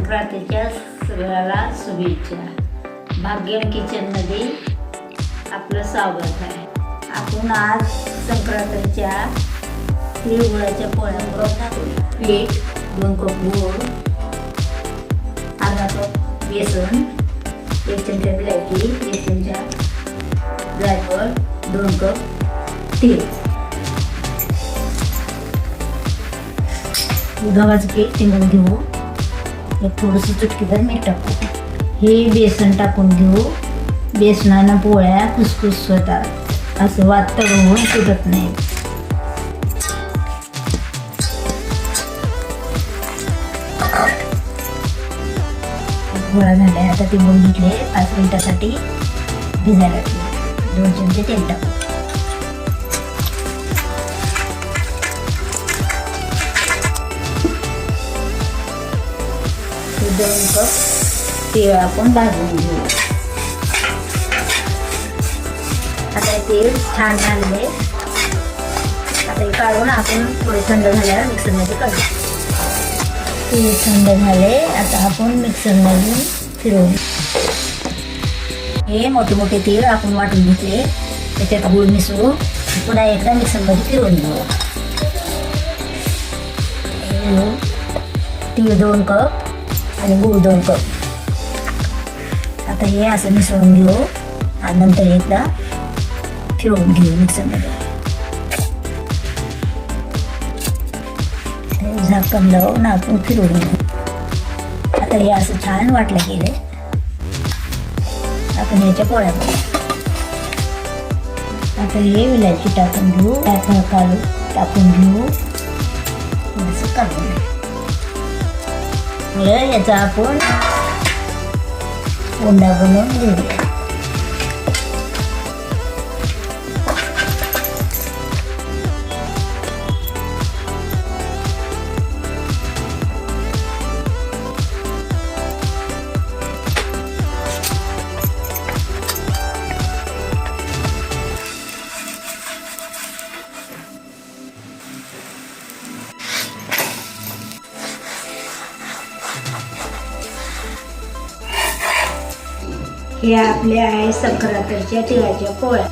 संक्रांतीच्या सगळ्याला शुभेच्छा। भाग्यम किचनमध्ये आपलं स्वागत आहे। आपण आज संक्रांतीच्या तिळगुळाच्या पोळ्या बनवणार। पीठ 2 कप गूळ, अर्धा कप बेसन, 1 चमचा विलायची, 1 चमचा जायफळ, 2 कप तेल, गव्हाचं पीठ तिळून घेऊ, एक थोडंसं चुटकीभर मीठ टाकू। हे बेसन टाकून घेऊ। बेसनानं पोळ्या खुसखुस होतात, असं वातळ होऊन तुटत नाही। पोळ्या झाल्या, आता तिळून घेतले, 5 मिनिटासाठी भिजायला ठेवू। 2 चमचे तेल टाकू। 2 कप तीळ आपण भाजून घेऊ। आता तेल छान झाले, आता हे काढून आपण थोडे थंड झाल्यावर मिक्सरमध्ये काढू। तेल थंड झाले, आता आपण मिक्सरमधून फिरवू। हे मोठे मोठे तीळ आपण वाटून घेतले, त्याच्यात गूळ मिसळू, पुन्हा एकदा मिक्सरमध्ये फिरवून घेऊ। तीळ 2 कप आणि गूळ 2 कप। आता हे असं मिसळून घेऊ आणि नंतर एकदा फिरवून घेऊ मिक्सरमध्ये। झाकण लावून आपण फिरवून घेऊ। आता हे असं छान वाटलं गेले, आपण याच्या पोळ्या करू। आता हे विलायची टाकून घेऊ, जायफळ काढून टाकून घेऊ, असं काढून घेऊ। याचा आपण उंडा बनवून घेऊया। हे आपल्या आहे संक्रांतीच्या तिळाच्या पोळ्या।